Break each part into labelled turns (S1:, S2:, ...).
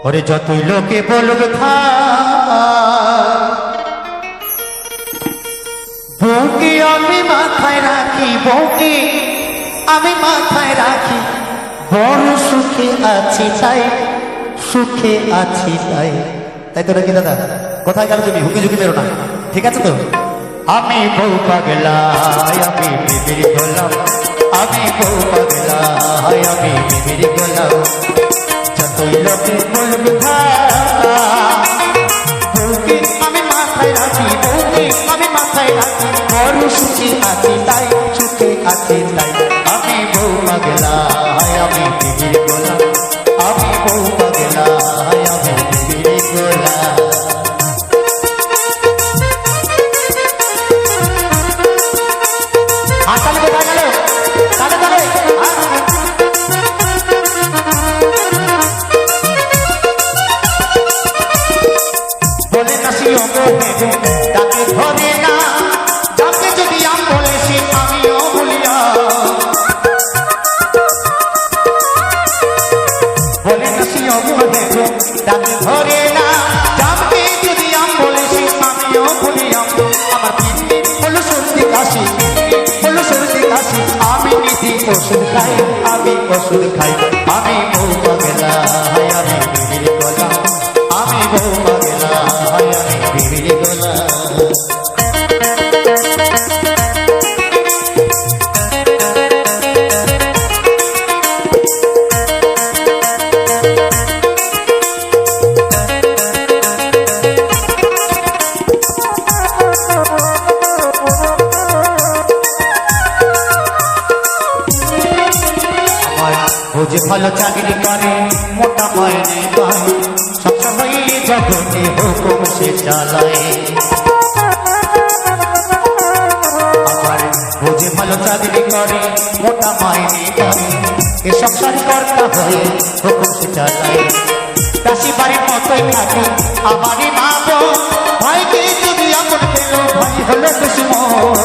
S1: ওরে যতই লোকে বলুক বউকে আমি মাথায় রাখি, বউকে আমি মাথায় রাখি, বড় সুখে আছি তাই, সুখে আছি তাই। তাই তো নাকি দাদা? কোথায় গেল তুমি? হুকি ঝুঁকি বেরো না, ঠিক আছে তো? আমি বউ পাগলা, আমি বিবির গোলাম, আমি বউ পাগলা, আমি বিবির গোলাম। যতই লোকে বলবে বউকে আমি মাথায় রাখি, বউকে আমি মাথায় রাখি, বড় সুখে আছি তাই, সুখে আছি তাই। আমি বউ পাগলা, আমি বিবির গোলাম, আমি বউ পাগলা, আমি বিবির গোলাম। আসালে কোথায় গেল? তাহলে তাহলে বলে নাসি অঙ্গে তাকে ধরে না, যাকে যদি আম বলেছি আমিও বলিয়া। বলে নাসি অঙ্গে তাকে ধরে না, যাকে যদি আম বলেছি আমিও বলিয়া। আমার পিঠে হলো সর্দি কাশি, হলো সর্দি কাশি, আমি নিজে ওষুধ খাই, আমি ওষুধ খাই। আমি বউ পাগলা, আমি বিবির গোলাম, আমি বউ পাগলা, আমি বিবির গোলাম। যে ভালো চাকরি করে, মোটা মাইনে পায়, সবসময় জগতে হুকুম সে চালায়। আমার বুঝে ভালো চাকরি করে, মোটা মাইনে পায়, এ সংসার কর্তা হয়ে হুকুম সে চালায়। দাসী বাড়ির মতোই থাকে আমারই মা বোন, ভাইকে যদি আপন পেল ভাই হলো দুশ্মন।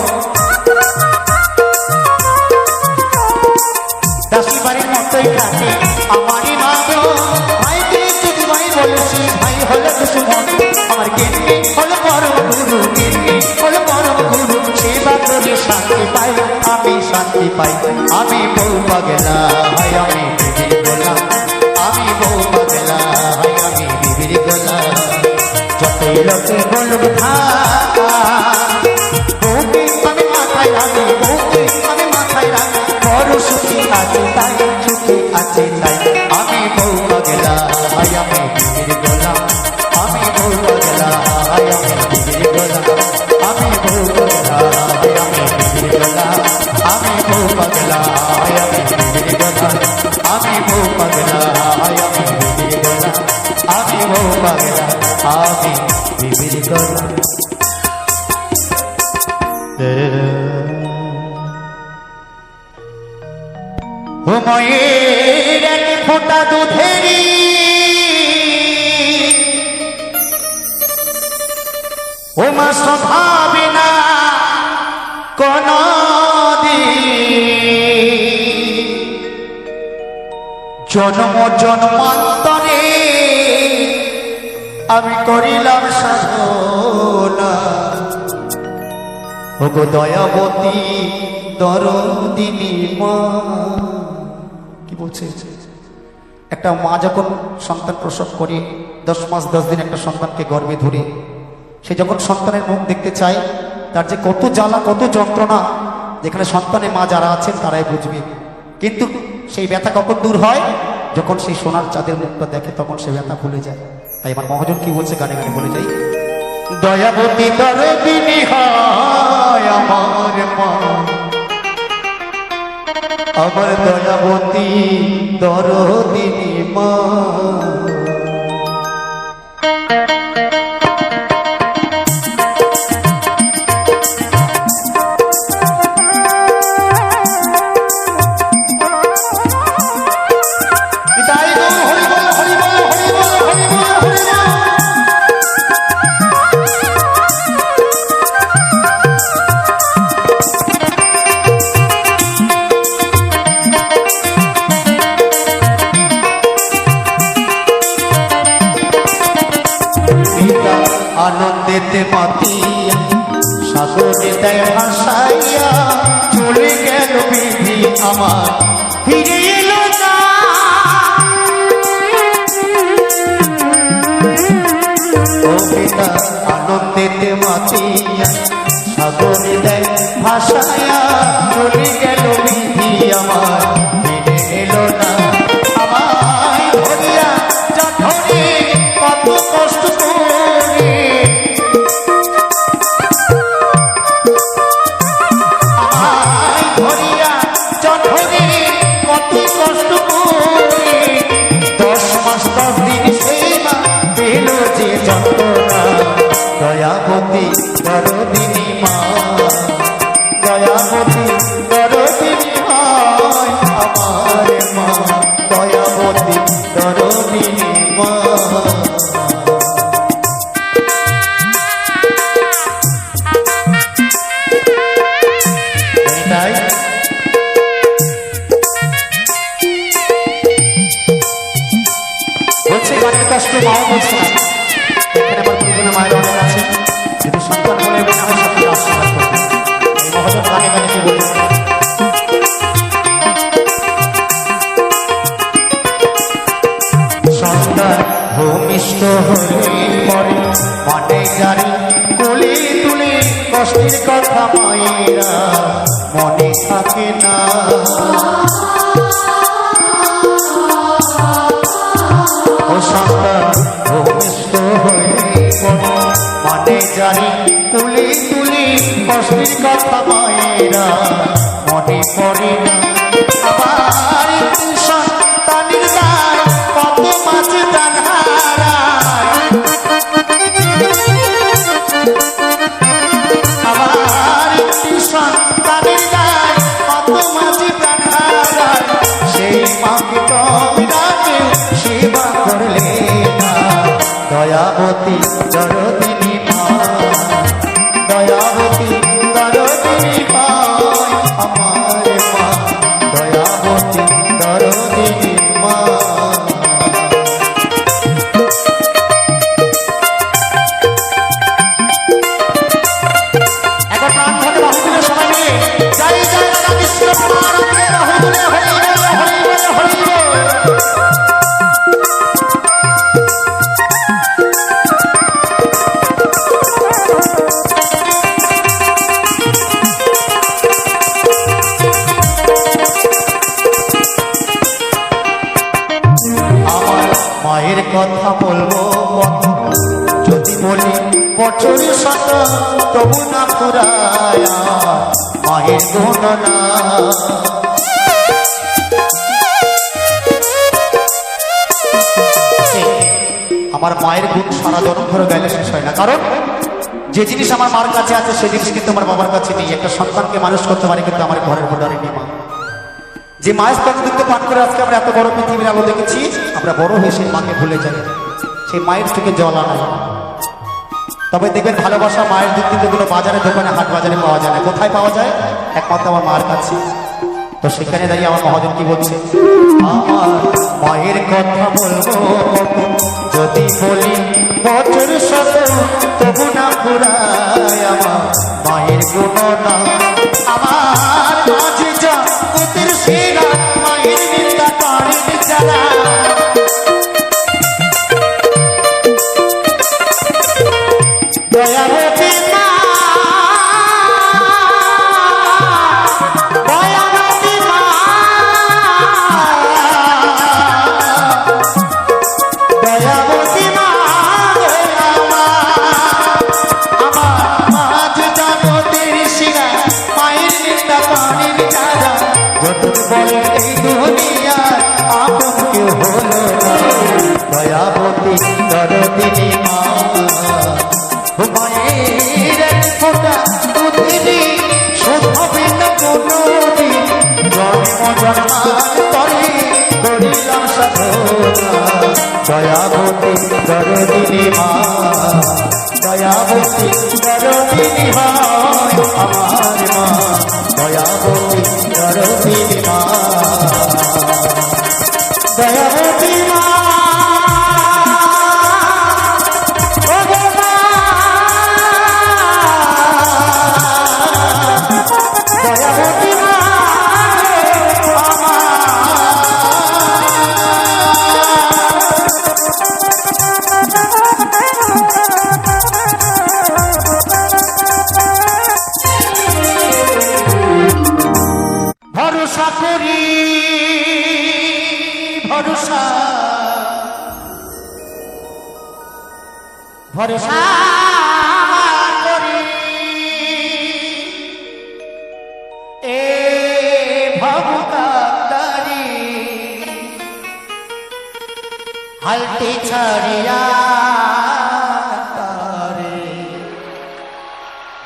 S1: দাসী বাড়ির মতোই থাকে আমারই মা বোন, ভাইকে যদি ভাই বলেছি ভাই হলো দুশ্মন। আমার গেন্নি হলো পরম গুরু, গেন্নি হলো পরম গুরু, সেবা করে শান্তি পাই, আমি শান্তি পাই। আমি বউ পাগলা, আমি বিবির গোলাম, আমি বউ পাগলা, আমি বিবির গোলাম। যতই লোকে বলুক বউকে আমি মাথায় রাখি, বউকে আমি মাথায় রাখি, বড় সুখী আছে তাই, সুখী আছে তাই। আমি বউ পাগলা, আমি বিবির গোলাম, আমি বউ পাগলা, আমি বিবির গোলাম, আমি বউ পাগলা, আমি বিবির গোলাম, আমি বউ পাগলা, আমি বিবির গোলাম, আমি বউ পাগলা, আমি বিবির গোলাম, আমি বউ পাগলা, আমি বিবির গোলাম। ও ময়ের এক ফোঁটা দুধেরি ও মা স্বভাবে না কোন জন্ম জন্মান্তরে আমি করিলাম সাধনা। ও গো দয়াবতী দরদিনী মা। কি বলছে? একটা মা যখন সন্তান প্রসব করে 10 মাস 10 দিন একটা সন্তানকে গর্ভে ধরে, সে যখন সন্তানের মুখ দেখতে চায়, তার যে কত জ্বালা কত যন্ত্রণা, যেখানে সন্তানের মা যারা আছেন তারাই বুঝবে। কিন্তু সেই ব্যথা কখন দূর হয়? যখন সেই সোনার চাঁদের মুখটা দেখে, তখন সে ব্যথা ভুলে যায়। তাই আমার মহাজন কি বলছে, গানে গানে বলে যাই, দয়াবতী দরদিনী হয় আমার মা, আমার দয়াবতী দরদিনী মা। দয়াবতী দরদিনী মা। বলছে গানের কষ্ট মাও বলছে না, এখানে আমার গুরুজনের মায়ের অনেক আছে, যদি সন্তান বলে আমার সাথে আশীর্বাদ করবে। এই মহাজন গানে গানে কি বলি, সন্তান ভূমিষ্ঠ হলে পরে মনে জারি কোলে তুলে কষ্টের কথা মায়েরা মনে থাকে না। ও সন্তান ভূমিষ্ঠ হলে পরে মনে জারি কোলে তুলে কষ্টের কথা মায়েরা মনে পড়ে না। আবার সন্তানের দায় কত মাঝে দান হারায়, আবার সন্তানের দায় কত মাঝে দান হারায়, সেই মাকে তোমরা কেউ সেবা করলে না। দয়াবতী দরদিনী মা, দয়াবতী দরদিনী মা আমার মা, দয়াবতী দরদিনী মা। একবার প্রাণ ধরে বাহু তুলে সবাই মিলে জয় জয় রাধা কৃষ্ণ প্রাণে বাহু তুলে হরি বল হরি বল হরি বল। আমার মায়ের কথা বলবো যদি বলি বছর শত তবু না ফুরায় মায়ের গণনা। আমার মায়ের গুণ সারা জন্ম ধরে গেলে শেষ হয় না, কারণ যে জিনিস আমার মার কাছে আছে সেই জিনিস কিন্তু আমার বাবার কাছে নেই। একটা সন্তানকে মানুষ করতে পারে কিন্তু আমার ঘরের বোর্ডারেনি মা, যে মায়ের স্তন দুধ পান করে আজকে আমরা এত বড় পৃথিবীর আলো দেখেছি, আমরা বড় হয়ে সেই মাকে ভুলে যাই, সেই মায়ের চোখে জল আনাই। তবে দেখবেন ভালোবাসা মায়ের দুধ কিন্তু কোনো বাজারে দোকানে হাট বাজারে পাওয়া যায় না, কোথায় পাওয়া যায়? একমাত্র আমার মার কাছে। তো সেখানে দাঁড়িয়ে আমার মহাজন কি বলছে, আমার মায়ের কথা বলবো যদি বলি বছর শত তবু না ফুরায় আমার মায়ের গুণনা। আমার মাঝে যা পুত্রের সেরা মায়ের নিন্দা করেন যারা, দয়াবতী মা দয়াবতী মা দয়াবতী মা আমার মাঝে যা পুত্রের সেরা মায়ের নিন্দা করেন যারা, যতন বলে এই দুনিয়ার আপন কেউ হলো না। দয়াবতী দরদিনী মা, মায়ের এক ফোঁটা দুধেরই শোধ হবে না কোনোদিন, জন্ম জন্মার তরে করিলাম সাধনা। দয়াবতী দরদিনী মা, দয়াবতী দরদিনী হয় আমার মা, দয়াবতী দরদিনী মা, দয়াবতী মা। ভরসা করি ভরসা ভরসা করি এ ভবতারি হালতে ছাড়িয়া তারে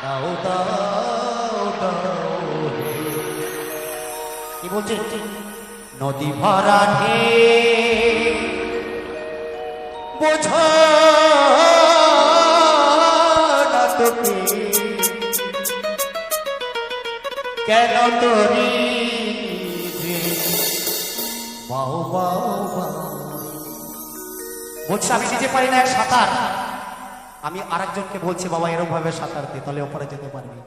S1: দাও দাও দাও হে। কি বলছে? নদী ভরা ঢেউ কেন তোরি বাউ বাউ বলছে আমি নিজে পারি না সাঁতার, আমি আরেকজনকে বলছি বাবা এরকম ভাবে সাঁতার দিয়ে তাহলে ওপারে যেতে পারবি।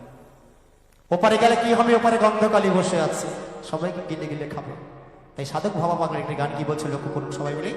S1: ওপারে গেলে কি হবে? ওপারে গন্ধকালি বসে আছে, সবাইকে গিলে গিলে খাবে। তাই সাধক ভাবা পাগলের একটি গান কি বলছে লক্ষ্য করুন সবাই মিলে।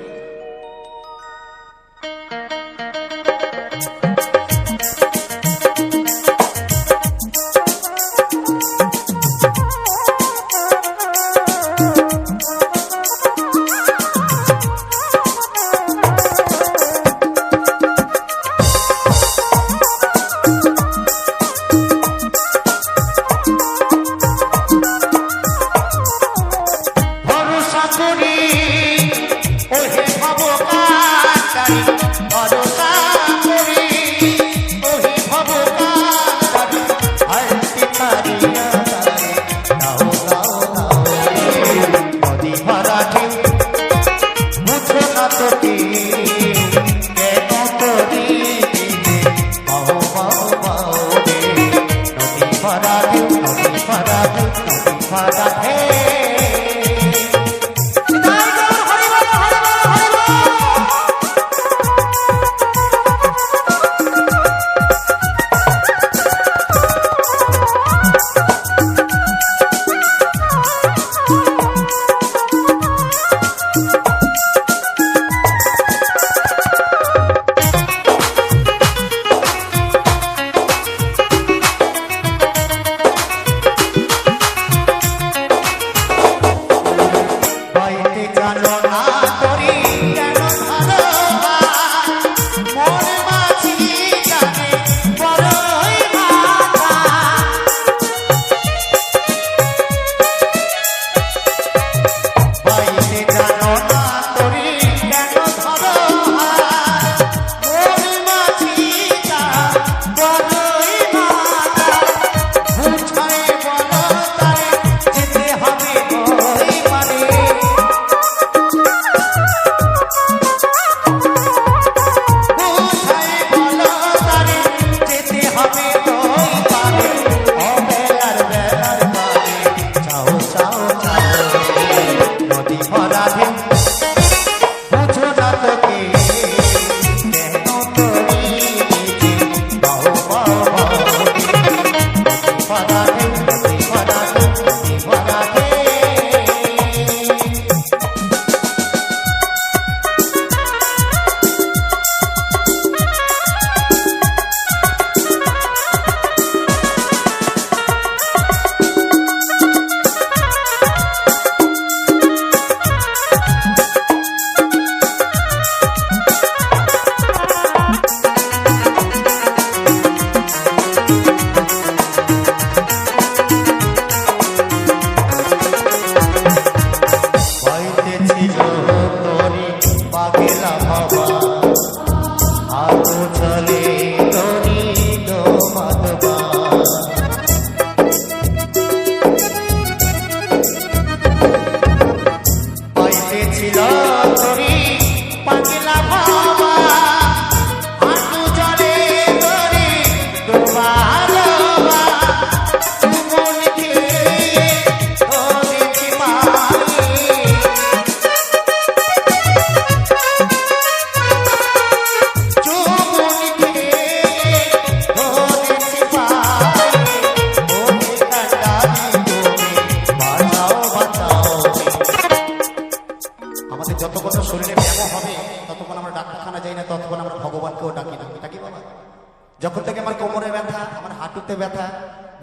S1: যখন থেকে আমার কোমরে ব্যথা, আমার হাঁটুতে ব্যথা,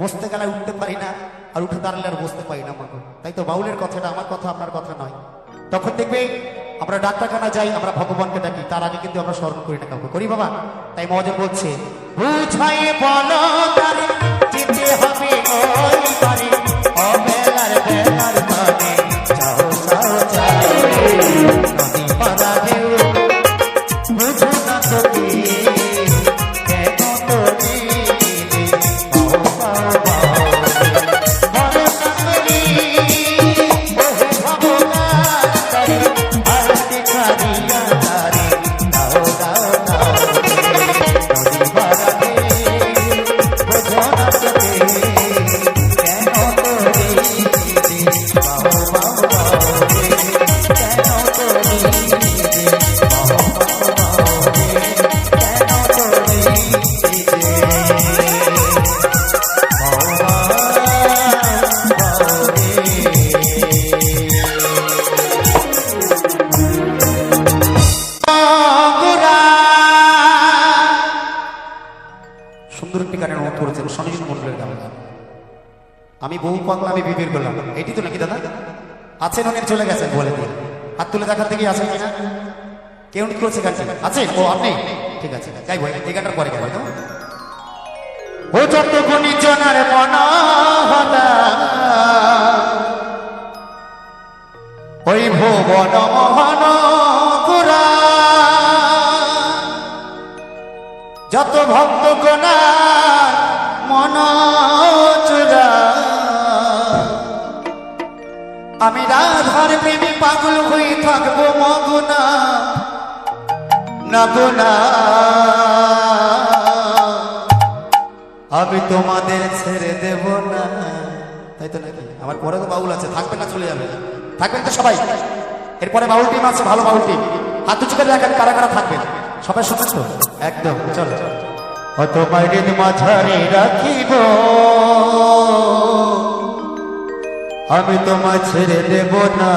S1: বসতে গেলে উঠতে পারি না, আর উঠে দাঁড়ালে আর বসতে পারি না আমাকে। তাই তো বাউলের কথাটা আমার কথা, আপনার কথা নয়। তখন দেখবে আমরা ডাক্তারখানা যাই, আমরা ভগবানকে ডাকি, তার আগে কিন্তু আমরা স্মরণ করি না কাউকে, করি বাবা? তাই মহাজন বলছে বুঝাই বলো তারে যেতে হবে ওই পারে, অবেলার বেলার পারে চাও চাও চাও নদী পাড়া ঢেউ বুঝো না তোকে কেন আমি বউ পাগলা আমি বিবির গোলাম, এটি তো নাকি দাদা? আছেন অনেক চলে গেছেন বলে দিয়ে, হাত তুলে দেখার থেকে আছেন কিনা? কেউ করেছে গানটি আছেন? ও আপনি, ঠিক আছে যাই বই এই গানটার পরে গাইব। ও যত গুণী জনার মনা ওই ভুবন মোহন পুরা যত ভক্ত গোনা মন চূড়া আমি রাধার প্রেমে পাগল হয়ে থাকবো মগুনা নগুনা আমি তোমাদের ছেড়ে দেব না। তাই তো নাকি? আমার পরে তো বাউল আছে, থাকবে না চলে যাবে? থাকবেন তো সবাই? এরপরে বাউল টিম আছে, ভালো বাউল টিম, হাত উঁচু করে দেখেন কারা কারা থাকবেন। সবাই শুনেন তো? একদম চলো। ও তোমার মাঝারে রাখিব আমি তোমায় ছেড়ে দেব না।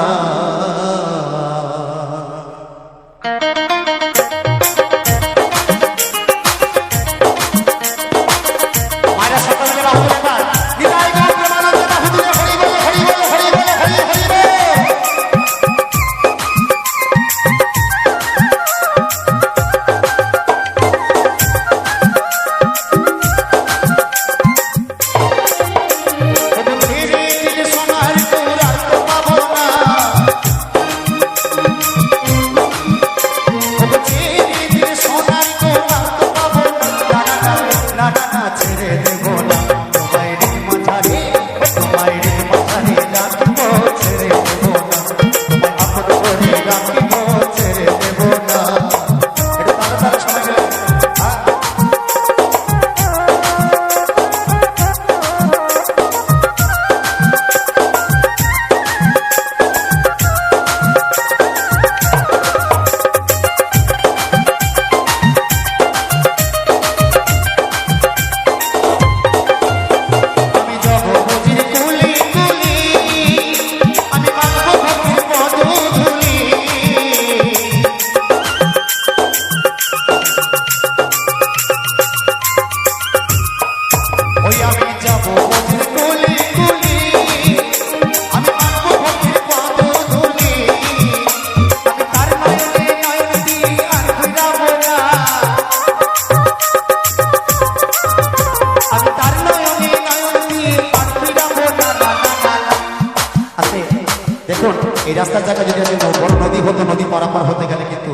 S1: এই রাস্তার জায়গা যদি বড় নদী হতো, নদী পারাপার হতে গেলে কিন্তু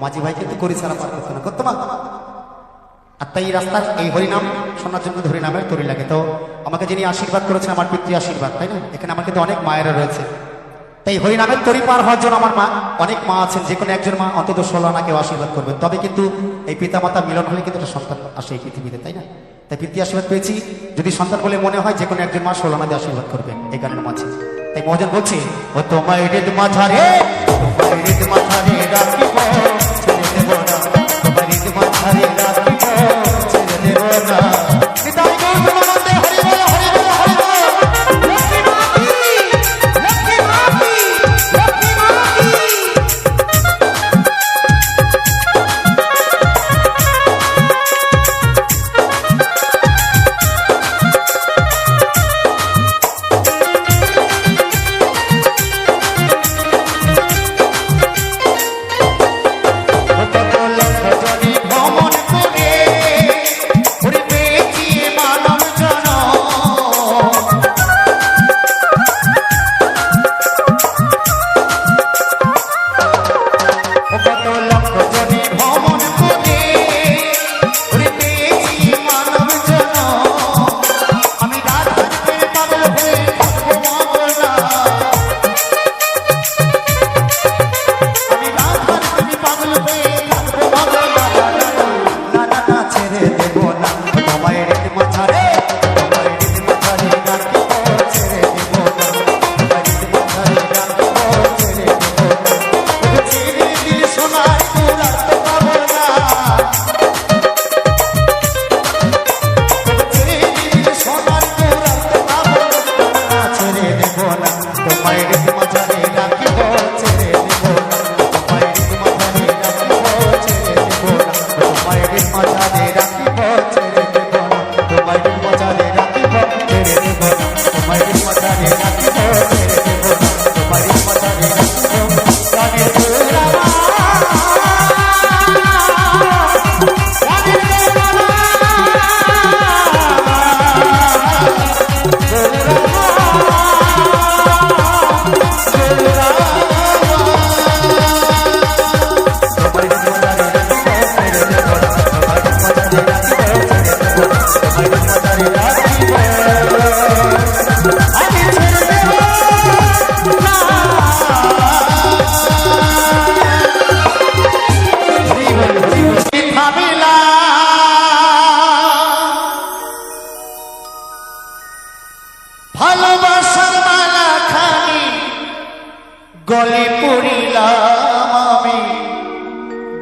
S1: মাঝি ভাই কিন্তু করি ছাড়া পার করতো না, করতো না। আর তাই এই রাস্তার এই হরিনাম শোনার জন্য হরিনামের তরি লাগে। তো আমাকে যিনি আশীর্বাদ করেছেন আমার পিতৃ আশীর্বাদ, তাই না? এখানে আমার কিন্তু অনেক মায়েরা রয়েছে, তাই হরিনামের তরি পার হওয়ার জন্য আমার মা, অনেক মা আছেন, যে কোনো একজন মা অন্তত 16 আনা কেউ আশীর্বাদ করবেন, তবে কিন্তু এই পিতা মাতা মিলন হলে কিন্তু একটা সন্তান আসে এই পৃথিবীতে, তাই না? তাই পিতৃ আশীর্বাদ পেয়েছি, যদি সন্তান বলে মনে হয় যে কোনো একজন মা 16 আনা দিয়ে আশীর্বাদ করবেন এই গানের মাঝে। তাই মহাজন বলছি, ও তোমায় রেদ মাথারে, তোমায় রেদ মাথারে রাখিব ছেড়ে দেব না, তোমায় রেদ মাথারে রাখিব ছেড়ে দেব না। নিতাই গৌর প্রেমানন্দে হরি বল হরি বল হরি বল। লক্ষ্মী মাতি লক্ষ্মী মাতি লক্ষ্মী মাতি।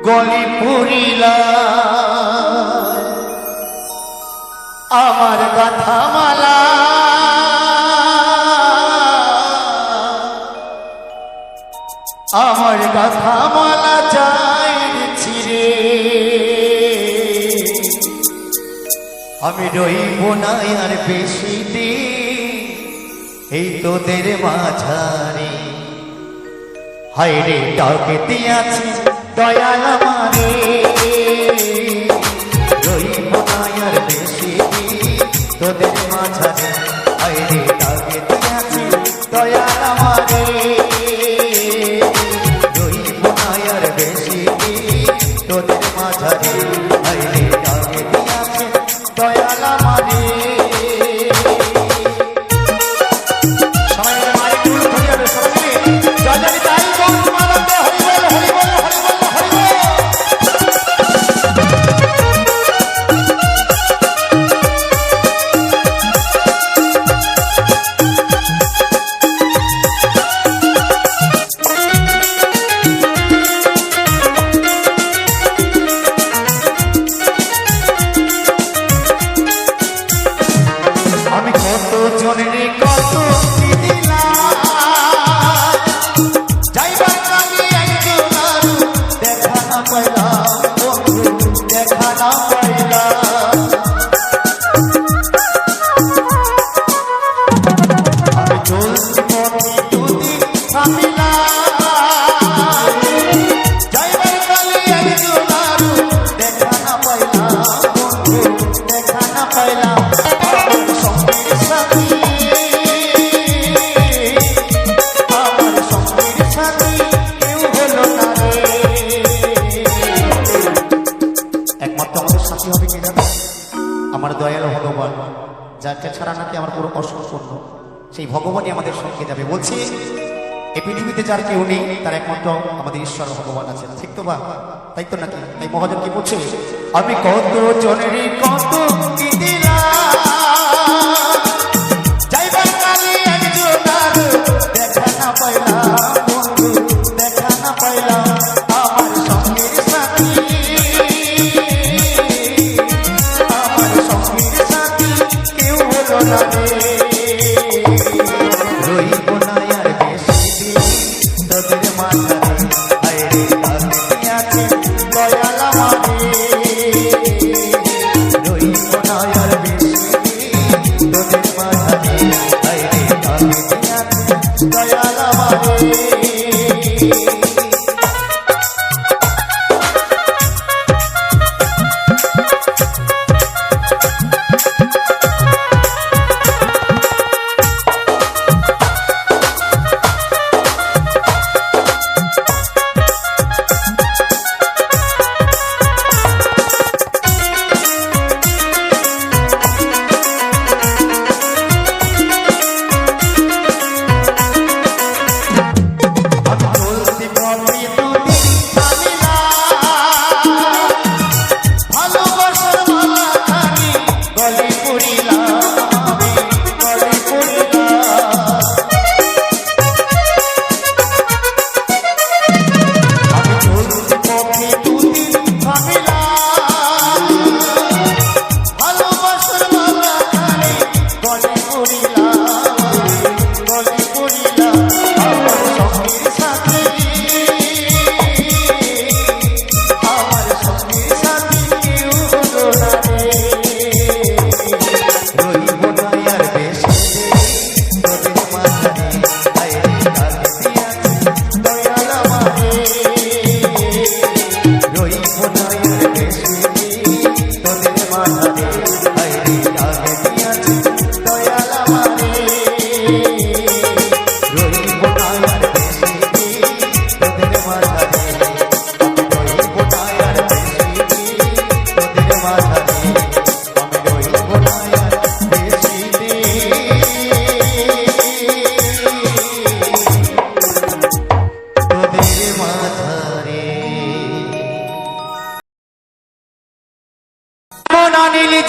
S1: গলি পুরিলা আমার গাথা মালা আমার গাথা মালা চাই ছিড়ে আমি রইব না আর বেশি দিন এই তোদের মাঝারে হায় রে ডাকে দিয়াছি দয়াল আমারে রইব না আর বেশি দিন তোদের মাঝারে হায় রে ডাকে দিয়াছি দয়াল আমারে রইব না আর বেশি দিন তোদের মাঝারে হায় রে ডাকে দিয়াছি দয়াল আমারে আমার দয়াল ভগবান যাকে ছাড়া নাকি আমার পুরো অসম্পূর্ণ সেই ভগবানই আমাদের সঙ্গে যাবে বলছি এই পৃথিবীতে যার কেউ নেই তার একমাত্র আমাদের ঈশ্বর ভগবান আছেন ঠিক তো বা তাই তো নাকি তাই মহাজন কি বলছে আমি কত জনের কত কি দিলাম যাইবার কালে একজন দেখা না পাইলাম বন্ধু দেখা না পাইলাম আমার সঙ্গের সাথী রইব না আর বেশি দিন তোদের মাঝারে হায় রে ডাকে দিয়াছি দয়াল আমারে রইব না আর বেশি দিন তোদের মাঝারে হায় রে ডাকে দিয়াছি দয়াল আমারে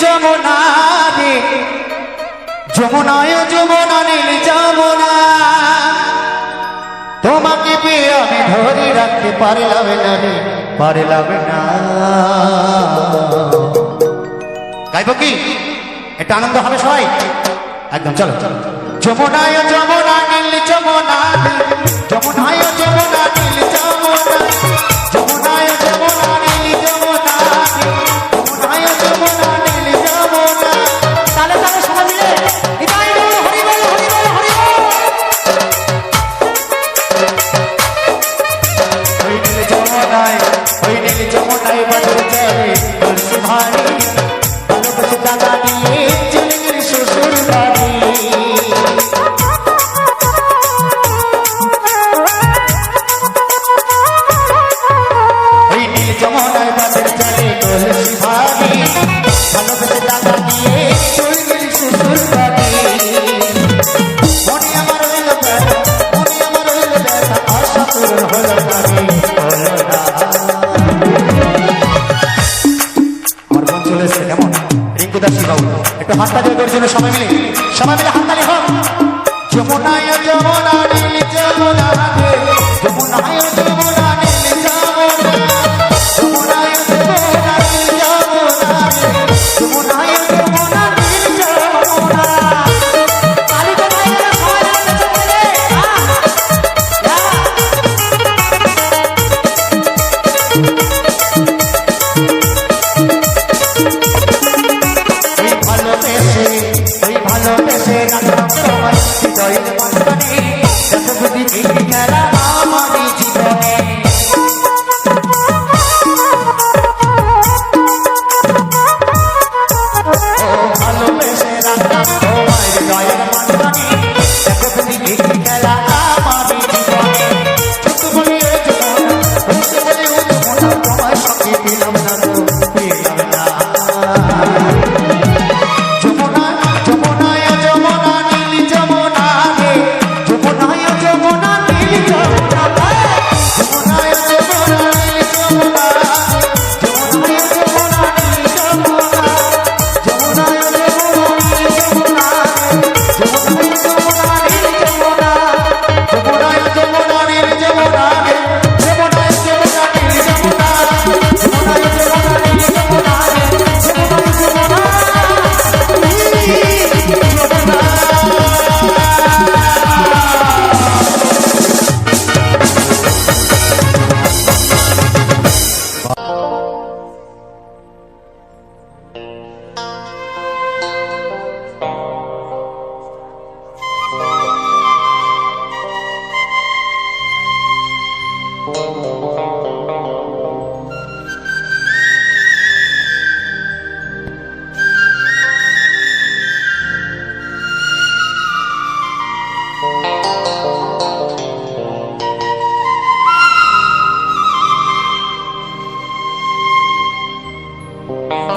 S1: যমুনা রে যমুনায় যমুনা নীল যমুনা তোমাকে পেয়ে আমি ধরে রাখতে পারলাম না রে পারলাম না। গাইব কি? এটা আনন্দ হবে সবাই একদম। চলো যমুনায় যমুনা নীল যমুনা, যমুনায় যমুনা নীল যমুনা, যমুনায় যমুনা নীল যমুনা, যমুনায় যমুনা নীল যমুনা। তালে তালে সবাই মিলে নিতাই গৌর হরি বল হরি বল হরি বল। ওই নীল যমুনায়, ওই নীল যমুনায় বাদল চলে তুলসী ভারী, ভালোবাসে দাদা নিয়ে চলে গেলি শ্বশুর বাড়ি। ওই নীল যমুনায় বাদল চলে তুলসী ভারী, ভালোবাসে দাদা নিয়ে চলে গেলি শ্বশুর বাড়ি। মনে আমার হইল ব্যথা, মনে আমার হইল ব্যথা, আশা পূরণ হলো না রে, হলো না। আমার মন চলে এসেছে কেমন রিঙ্কু দাসী বাবু, একটু হাততালি করার জন্য সবাই মিলে, সবাই মিলে হাততালি হোক। যমুনায় যমুনা নীল যমুনা, যমুনায় যমুনা নীল যমুনা, যমুনায় যমুনা নীল যমুনা, যমুনায় যমুনা নীল যমুনা। তালি তো ভাই সবাই মিলে চলে। ওই ভালোবেসে, ওই ভালোবেসে রাখলাম তোমার হৃদয়ের মাঝখানে, যত বুদ্ধি এই খেলা আমার জীবনে। ও ভালোবেসে রাখলাম তোমার হৃদয়ের মাঝখানে, যত বুদ্ধি এই খেলা আমার জীবনে। ছোট বলে যমুনা, ছোট বলে ও যমুনা, তোমার সঙ্গে পেলাম না তো, পেলাম না। যমুনা যমুনায় যমুনা নীল যমুনা রে, যমুনায় যমুনা নীল যমুনা, যমুনায় যমুনা নীল যমুনা, যমুনায় যমুনা নীল যমুনা, যমুনায় যমুনা নীল যমুনা, যমুনায় যমুনা নীল যমুনা, যমুনায় যমুনা নীল যমুনা, যমুনায় যমুনা নীল যমুনা, যমুনায় যমুনা নীল যমুনা, যমুনায় যমুনা।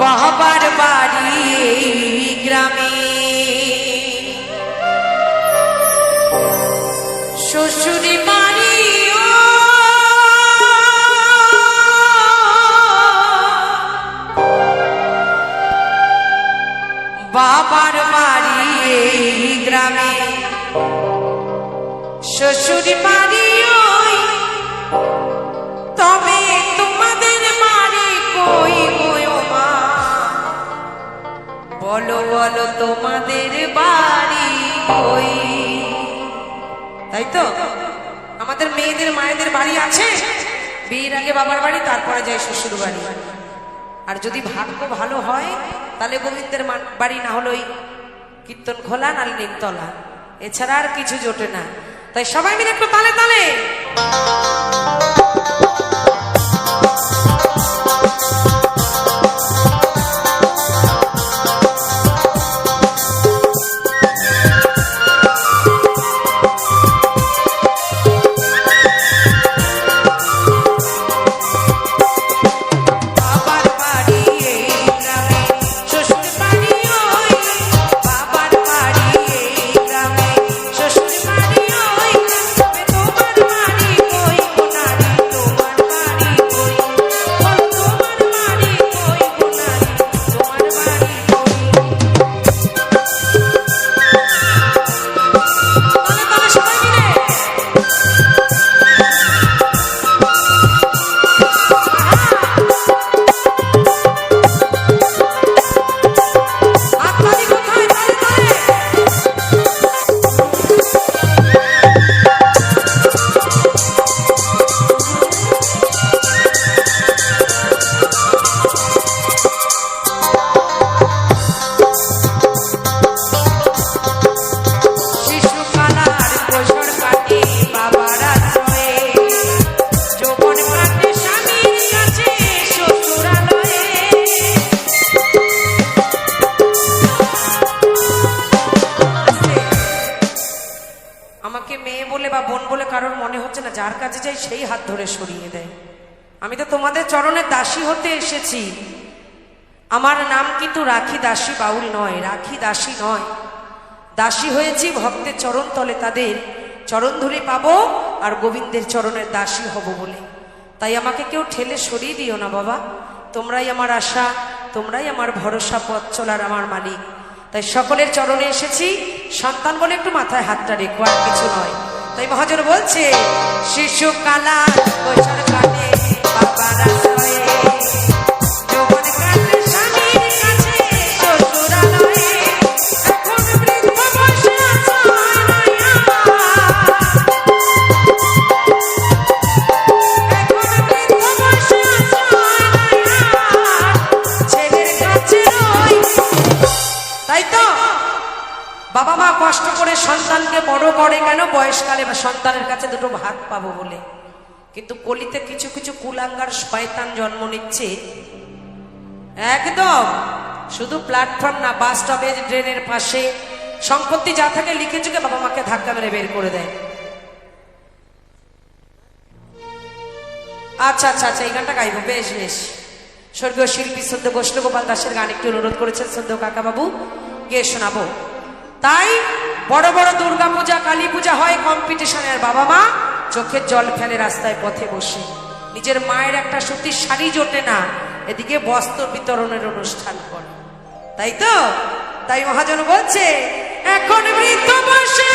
S2: বাবার বাড়ি এই গ্রামে, শ্বশুরি বাড়ি বাবার বাড়ি এই গ্রামে, শ্বশুরি বাড়ি ওই, তবে তোমাদের বাড়ি কই গো মা, বলো বলো তোমাদের বাড়ি কই। তাই তো আমাদের মেয়েদের মায়েদের বাড়ি আছে, বিয়ের আগে বাবার বাড়ি, তারপরে যায় শ্বশুর বাড়ি। আর যদি ভাগ্য ভালো হয় তাহলে গোবিন্দের বাড়ি, না হলো ওই কীর্তন খোলা না নিমতলা, এছাড়া আর কিছু জোটে না। তাই সবাই মিলে একটু তালে তালে।
S3: শ্বশুর বাড়ি ওই, তবে তোমার বাড়ি কই কোনারে।
S2: সেই হাত ধরে সরিয়ে দেয়। আমি তো তোমাদের চরণের দাসী হতে এসেছি। আমার নাম কিন্তু রাখি দাসী বাউল নয়, রাখি দাসী নয়। দাসী হয়েছি ভক্তের চরণ তলে, তাদের চরণ ধরে পাবো আর গোবিন্দের চরণের দাসী হব বলে। তাই আমাকে কেউ ঠেলে সরিয়ে দিও না বাবা। তোমরাই আমার আশা, তোমরাই আমার ভরসা, পথ চলার আমার মালিক। তাই সকলের চরণে এসেছি। সন্তান বলে একটু মাথায় হাতটা রেখো, আর কিছু নয়। তাই মহাজন বলছে, শিশু কালা কৈশোর কালে বাবার আশ্রয়ে, যৌবন কালে স্বামীর কাছে শ্বশুরালয়ে, এখন বৃদ্ধ বয়সে আছো মায়া, এখন বৃদ্ধ বয়সে আছো মায়া, ছেলের কাছে রই। তাই তো বাবা মা কষ্ট করে সন্তানকে বড় করে কেন? বয়সকালে বা সন্তানের কাছে দুটো ভাত পাবো বলে। কিন্তু কলিতে কিছু কিছু কুলাঙ্গার শয়তান জন্ম নিচ্ছে। একদম শুধু প্ল্যাটফর্ম না, বাস স্টপে, ড্রেনের পাশে সম্পত্তি যা থাকে লিখে চুকে বাবা মাকে ধাক্কা মেরে বের করে দেয়। আচ্ছা আচ্ছা আচ্ছা, এই গানটা গাইবো। বেশ বেশ। স্বর্গীয় শিল্পী শ্রদ্ধেয় গোষ্ঠগোপাল দাসের গান একটু অনুরোধ করেছেন শ্রদ্ধেয় কাকা বাবু, গিয়ে শোনাবো। তাই বড় বড় দুর্গা পূজা, কালী পূজা হয় কম্পিটিশনের, বাবা মা চোখের জল ফেলে রাস্তায় পথে বসে। নিজের মায়ের একটা সুতির শাড়ি জোটে না, এদিকে বস্ত্র বিতরণের অনুষ্ঠান করে। তাই তো, তাই মহাজন বলছে, এখন বৃদ্ধ বয়সে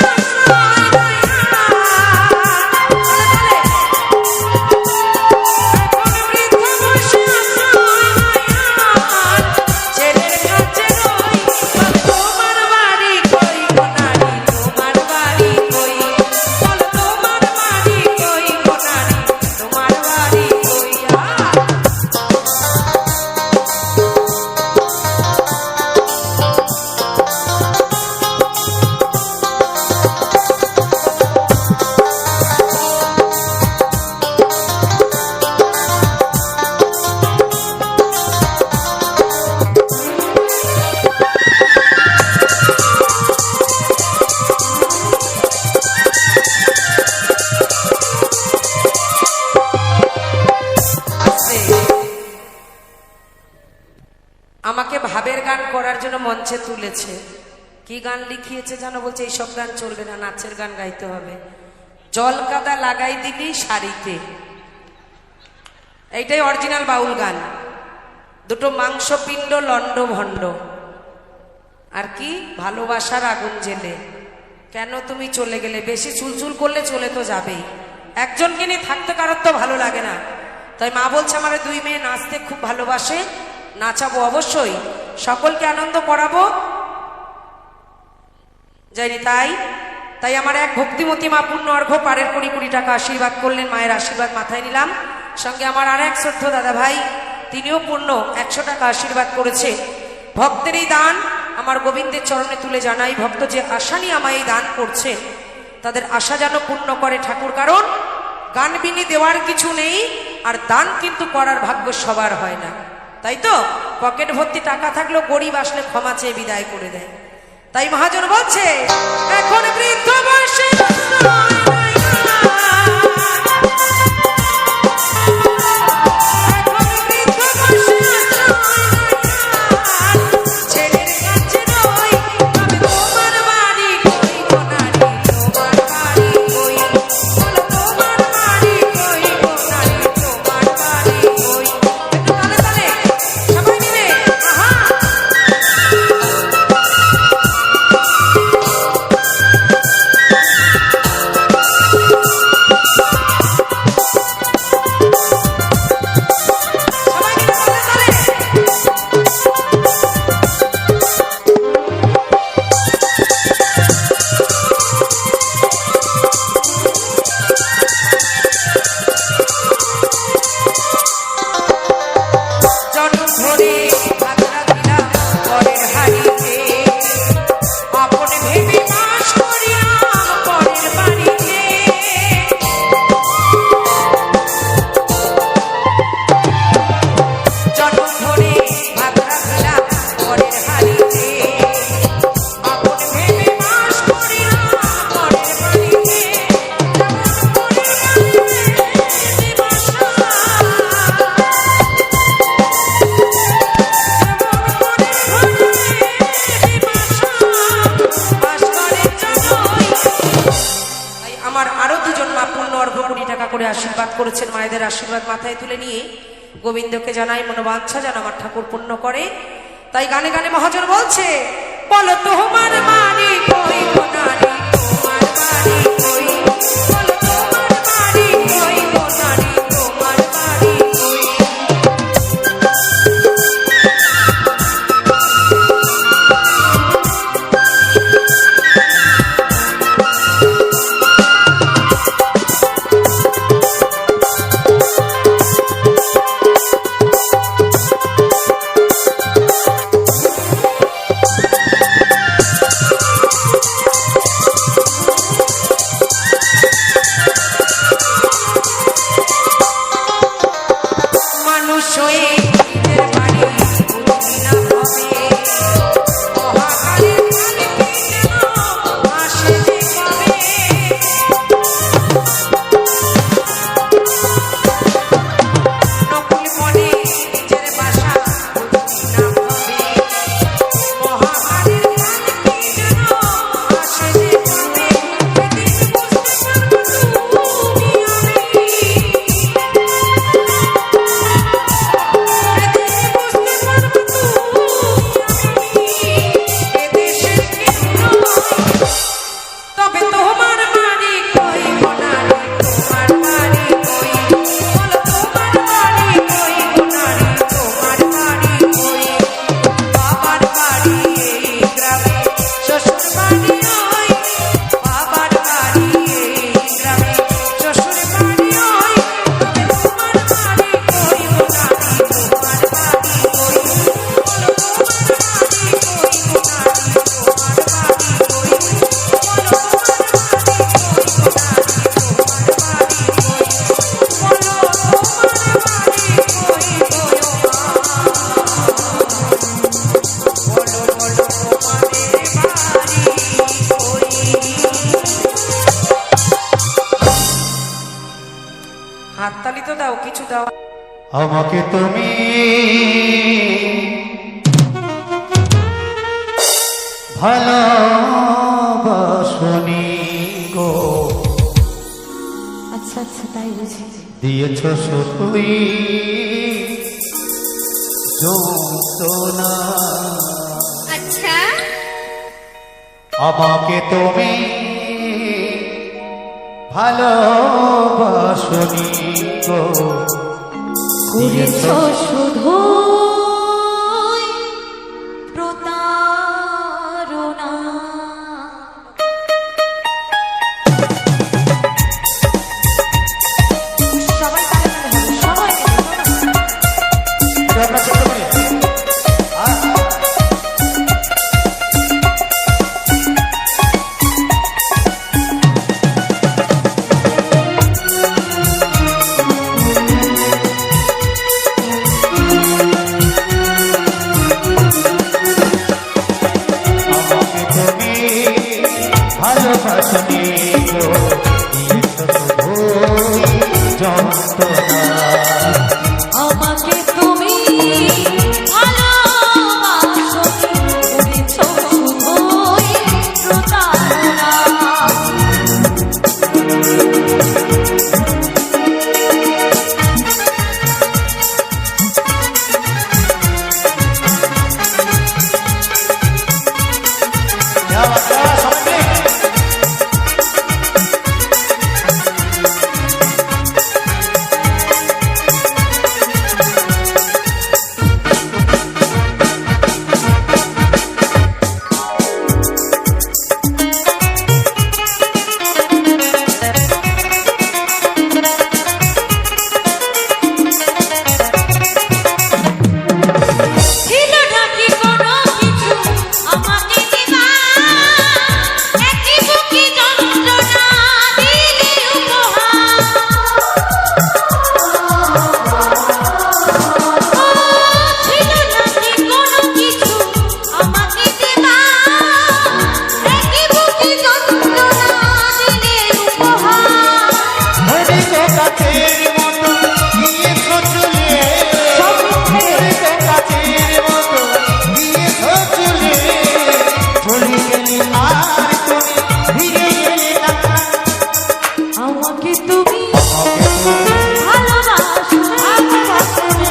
S2: আমাকে ভাবের গান করার জন্য মঞ্চে তুলেছে। কি গান লিখিয়েছে জানো? বলছে এইসব গান চলবে না, নাচের গান গাইতে হবে। জল কাদা লাগাই দিলি শাড়িতে, এইটাই অরিজিনাল বাউল গান। দুটো মাংসপিণ্ড লন্ড ভণ্ড, আর কি ভালোবাসার আগুন জেলে, কেন তুমি চলে গেলে, বেশি চুলচুল করলে চলে তো যাবেই। একজনকে নিয়ে থাকতে কারোর তো ভালো লাগে না। তাই মা বলছে আমার দুই মেয়ে নাচতে খুব ভালোবাসে, নাচাবো অবশ্যই, সকলকে আনন্দ করাবো, জানি। তাই তাই আমার এক ভক্তিমতী মা পূর্ণ অর্ঘ্য পাড়ের 20 টাকা আশীর্বাদ করলেন, মায়ের আশীর্বাদ মাথায় নিলাম। সঙ্গে আমার আর এক শ্রদ্ধ দাদা ভাই, তিনিও পূর্ণ 100 টাকা আশীর্বাদ করেছে। ভক্তের এই দান আমার গোবিন্দের চরণে তুলে জানাই, ভক্ত যে আশা নিয়ে আমায় এই দান করছে, তাদের আশা যেন পূর্ণ করে ঠাকুর। কারণ গান বিনি দেওয়ার কিছু নেই, আর দান কিন্তু করার ভাগ্য সবার হয় না। তাই তো পকেট ভর্তি টাকা থাকলেও গরিব আসলে ক্ষমা চেয়ে বিদায় করে দেয়। তাই মহাজন বলছে, এখন বৃদ্ধ বয়সে আশীর্বাদ করেছেন, মায়েদের আশীর্বাদ মাথায় তুলে নিয়ে গোবিন্দকে জানাই মনোবাঞ্ছা যেন আমার ঠাকুর পূর্ণ করে। তাই গানে গানে মহাজন বলছে, বলো তোমার বাড়ি কই গো নারী, তোমার বাড়ি কই, বলো তোমার বাড়ি কই গো নারী, তোমার বাড়ি কই। মানুষ হয়ে নিজের বাড়ি বুঝি না হবে, মহাকালের কালিকে যেন আসে যে কবে। নকুল বনে নিজের বাসা বুঝি না হবে, মহাকালের কালিকে যেন আসে যে কবে। এদিন বুঝতে পারবো তুমি আমি, তবে তোমার বাড়ি কই গো নারী, তোমার বাড়ি কই, বলো তোমার বাড়ি কই গো নারী, তোমার বাড়ি কই। বাবার বাড়ি এই গ্রামে, শ্বশুর বাড়ি ওই, বাবার বাড়ি এই গ্রামে, শ্বশুর বাড়ি ওই। তবে তোমার বাড়ি কই গো নারী, তোমার বাড়ি কই, বলো তোমার বাড়ি কই গো নারী, তোমার বাড়ি কই, বলো তোমার বাড়ি হাততালি তো দাও, কিছু দাও।
S1: আমাকে তুমি ভালোবাসনি গো,
S3: আচ্ছা আচ্ছা তাই বুঝি।
S1: দিয়েছ শুধুই যন্ত্রণা।
S3: আচ্ছা
S1: আমাকে তুমি ভালোবাসনি গো,
S3: করেছ শুধু প্রতারণা।
S2: সবাই তালে তালে হবে, সবাই মিলে,
S1: এটা আমরা করতে পারি।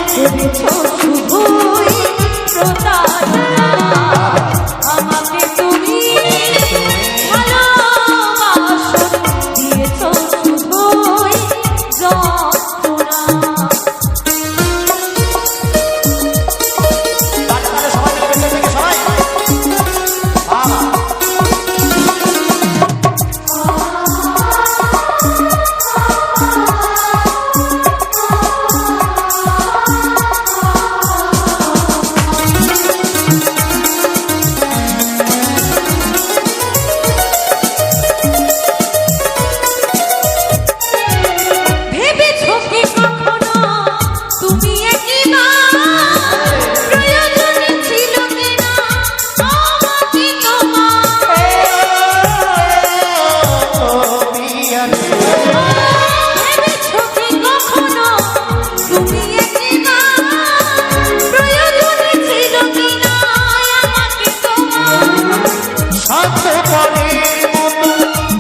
S3: করেছ শুধুই প্রতারণা আমাকে তুমি ভালোবাসো দিয়েছ শুধুই যন্ত্রণা
S1: তাহলে সবাই মিলে বেঁচে থেকে সবাই
S3: ভেবেছো কি কখনো তুমি একবার প্রয়োজন ছিল কিনা আমাকে তোমার ভেবেছো কি কখনো তুমি একবার প্রয়োজন ছিল কিনা আমাকে তোমার
S1: স্বার্থপরের মতো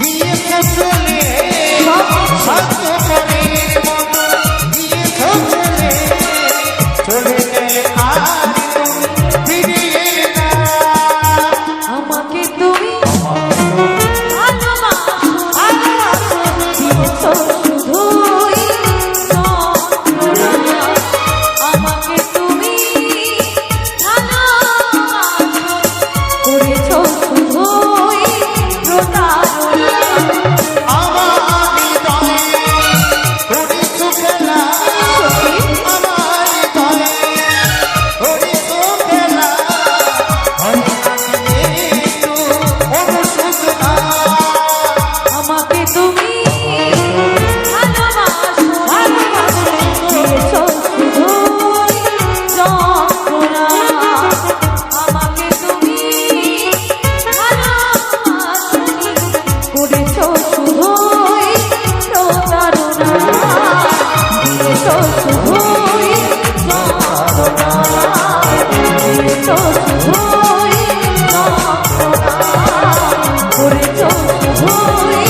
S1: দিয়েছ চলে, স্বার্থপরের মতো দিয়েছ চলে, চলে গেলে আর তুমি ফিরে এলে না।
S3: আমাকে তুমি ভালোবাসো দিয়েছ শুধুই যন্ত্রণা আমাকে তুমি ভালোবাসো করেছ শুধুই প্রতারণা
S1: আমার হৃদয়ে করেছ খেলা, আমার হৃদয়ে করেছ খেলা, হয় না একটু অনুশোচ না।
S3: আমাকে তুমি ভালোবাসো দিয়েছ শুধুই যন্ত্রণা আমাকে তুমি ভালোবাসো করেছ শুধুই প্রতারণা দিয়েছ শুধুই যন্ত্রণা দিয়েছ শুধুই যন্ত্রণা করেছ শুধুই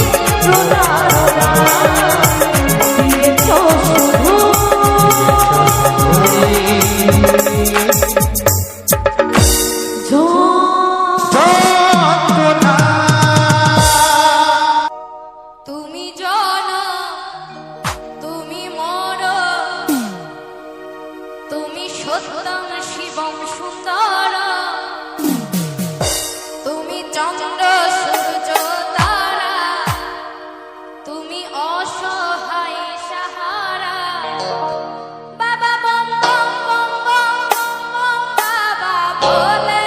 S3: প্রতারণা দিয়েছ
S1: যন্ত্রণা।
S3: তুমি জন তুমি মর তুমি সত্যম শিবম সুন্দর তুমি চন্দ্র সূর্য তারা তুমি অসহায় সাহারা বাবা বম বম বম বম বম বাবা বলে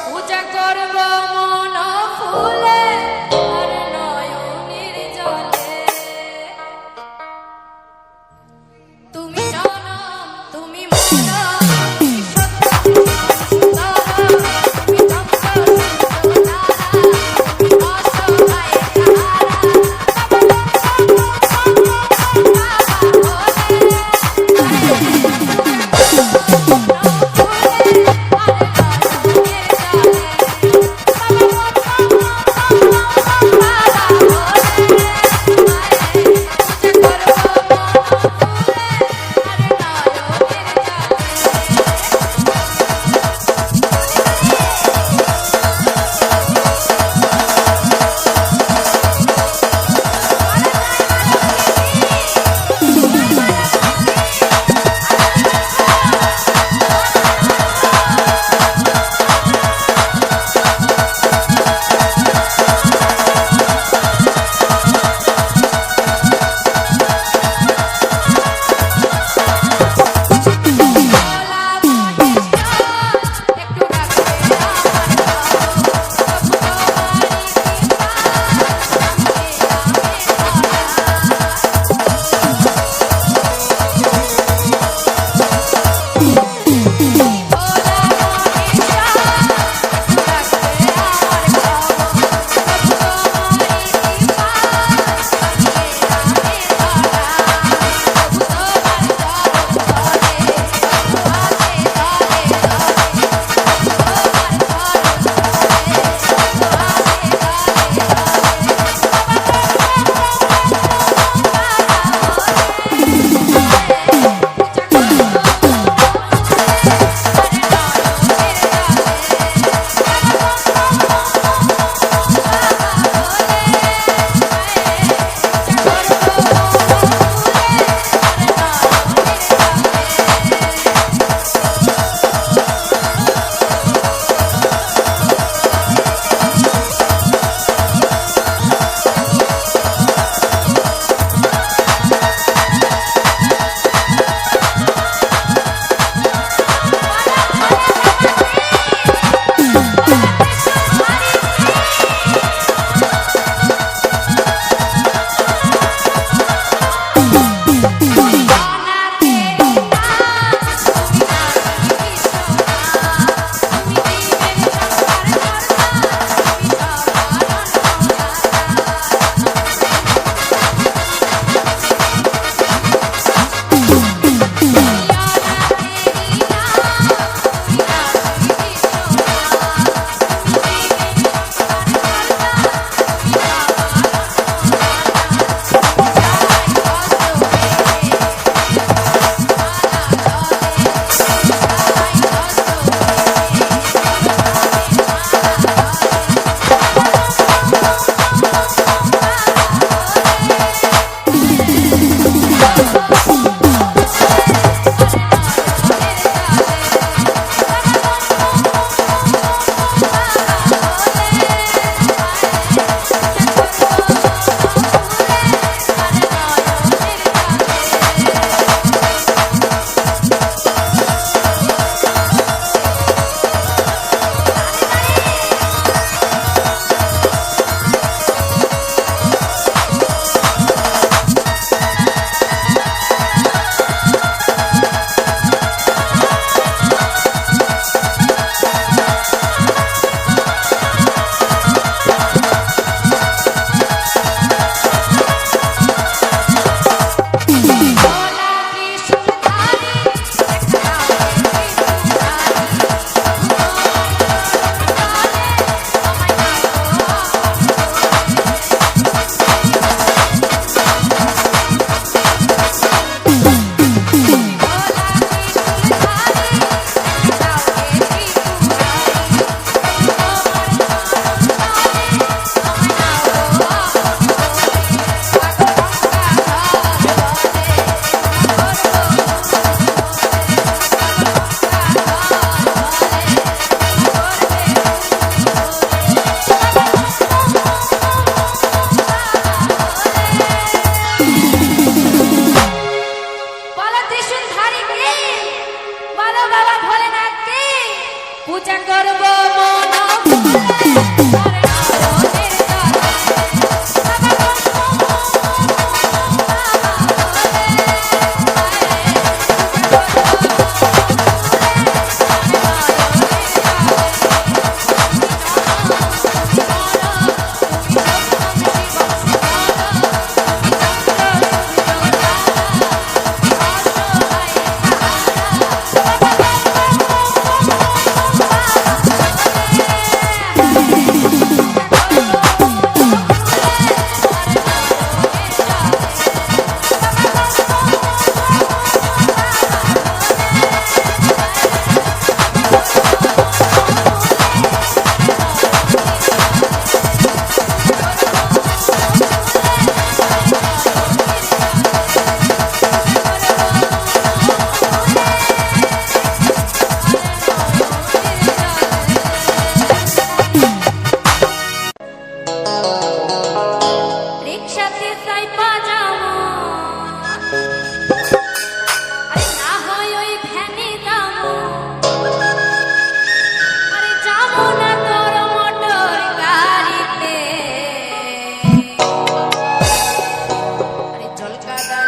S3: পূজা করব মন ফুলে আর নয়নের জলে তুমি জনম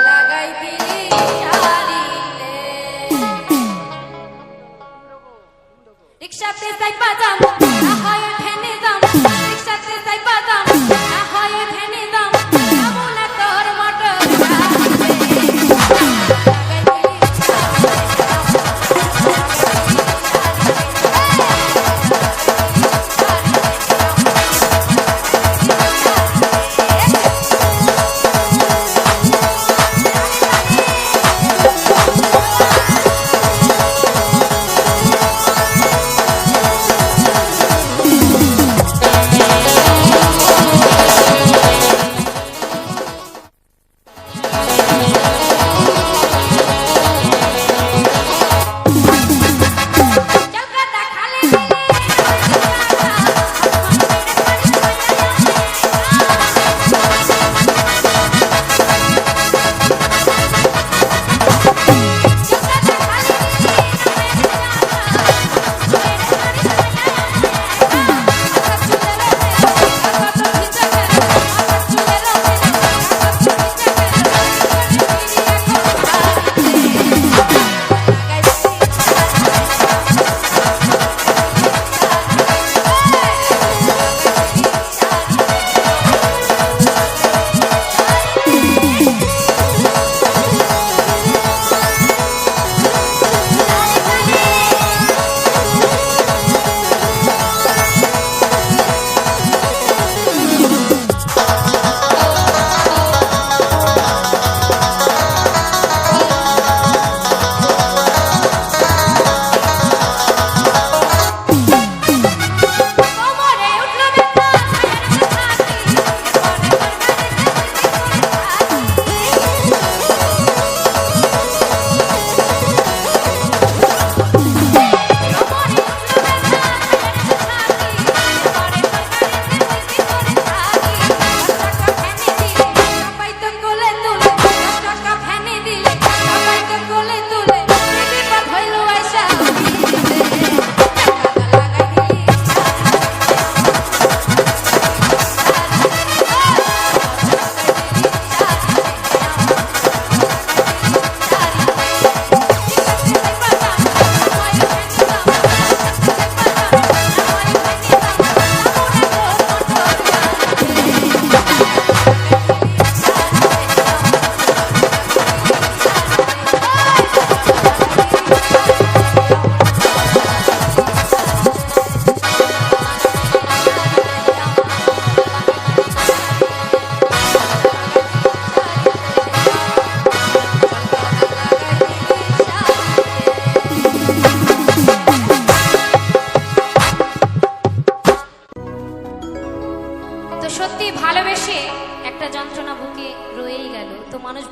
S3: লাগাই দিলি শাড়িতে রিক্সাতে যাইবা যাম না হয় ভ্যানে যাম রিক্সাতে যাইবা যাম না হয় ভ্যানে যাম যাবো না তোর মোটর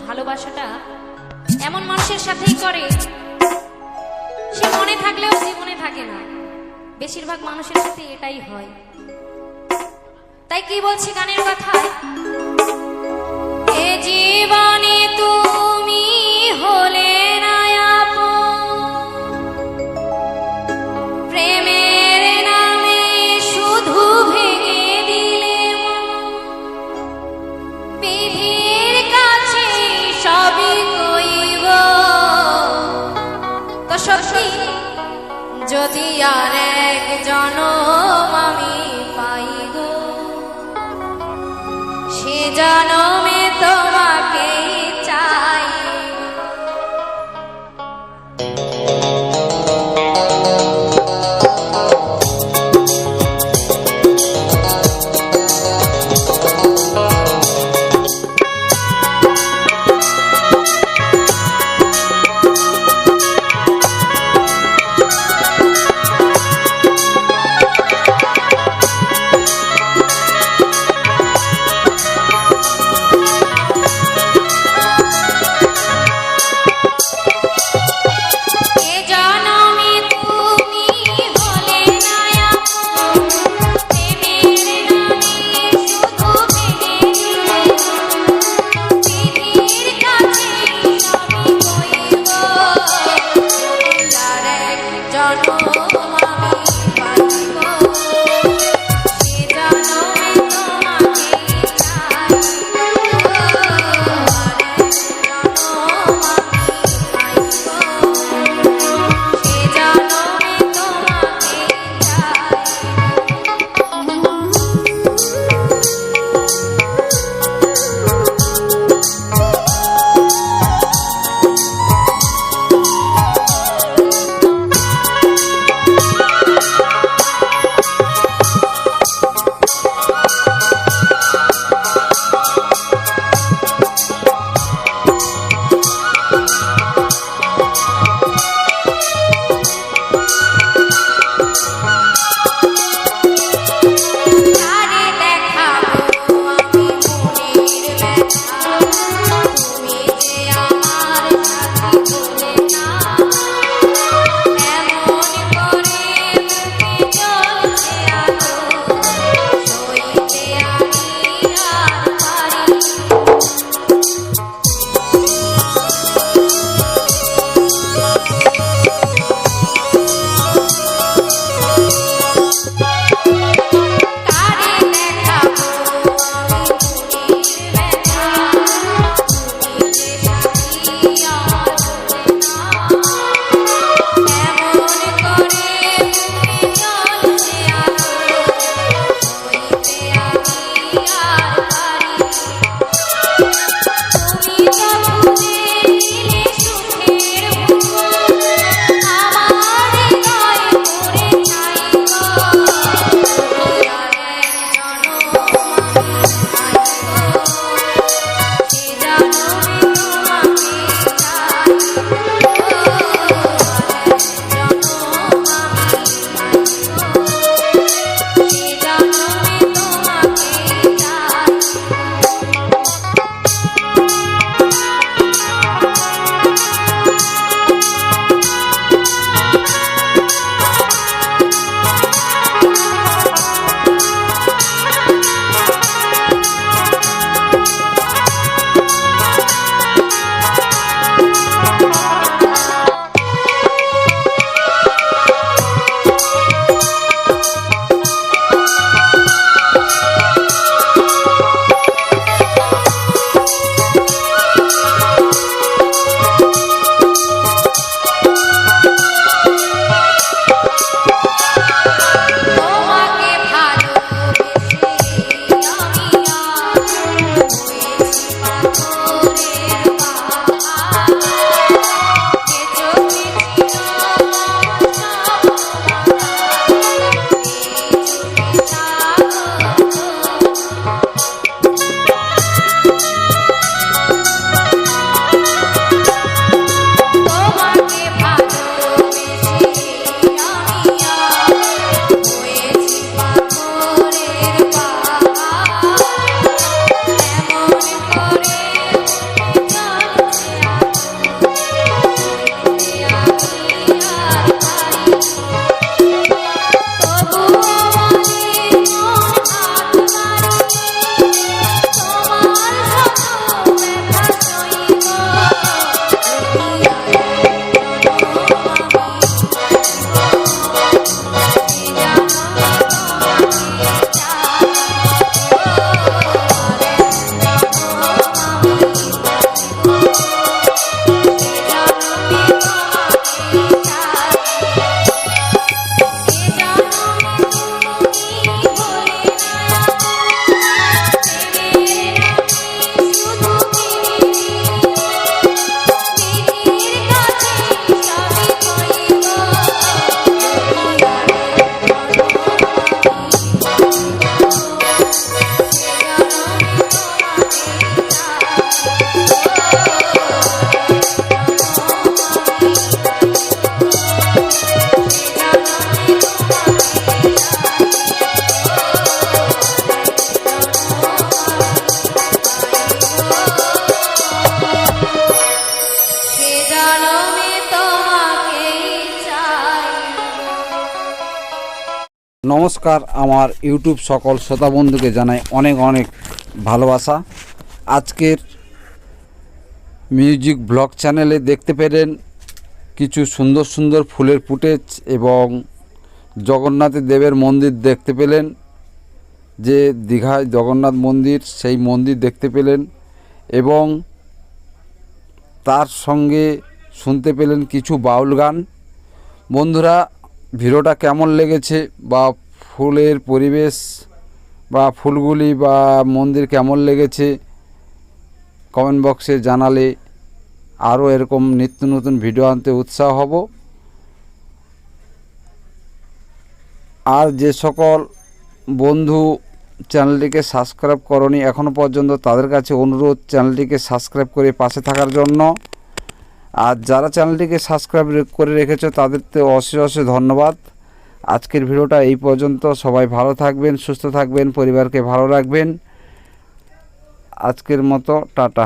S3: ভালোবাসাটা এমন মানুষের সাথেই করে সে মনে থাকলেও জীবনে থাকে না, বেশিরভাগ মানুষের সাথে এটাই হয়। তাই কি বলছি গানের কথায়, এ জীবনে তুমি হলে না আপন, প্রেমের নামে শুধু ভেঙে দিলে বিধির কাছে সবই কইব। তো সত্যি যদি আর এক জনম আমি পাই গো, সে জনমে তোমাকে চাই।
S4: নমস্কার, আমার ইউটিউব সকল শ্রোতা বন্ধুকে জানাই অনেক অনেক ভালোবাসা। আজকের মিউজিক ব্লগ চ্যানেলে দেখতে পেলেন কিছু সুন্দর সুন্দর ফুলের ফুটেজ এবং জগন্নাথ দেবের মন্দির দেখতে পেলেন, যে দীঘায় জগন্নাথ মন্দির, সেই মন্দির দেখতে পেলেন এবং তার সঙ্গে শুনতে পেলেন কিছু বাউল গান। বন্ধুরা, ভিডিওটা কেমন লেগেছে বা ফুলের পরিবেশ বা ফুলগুলি বা মন্দির কেমন লেগেছে কমেন্ট বক্সে জানালে আরও এরকম নিত্য নতুন ভিডিও আনতে উৎসাহ হব। আর যে সকল বন্ধু চ্যানেলটিকে সাবস্ক্রাইব করনি এখনও পর্যন্ত, তাদের কাছে অনুরোধ চ্যানেলটিকে সাবস্ক্রাইব করে পাশে থাকার জন্য। আর যারা চ্যানেলটিকে সাবস্ক্রাইব করে রেখেছে তাদেরকে অশেষ অশেষ ধন্যবাদ। আজকের ভিডিওটা এই পর্যন্ত। সবাই ভালো থাকবেন, সুস্থ থাকবেন, পরিবারকে ভালো রাখবেন। আজকের মতো টাটা।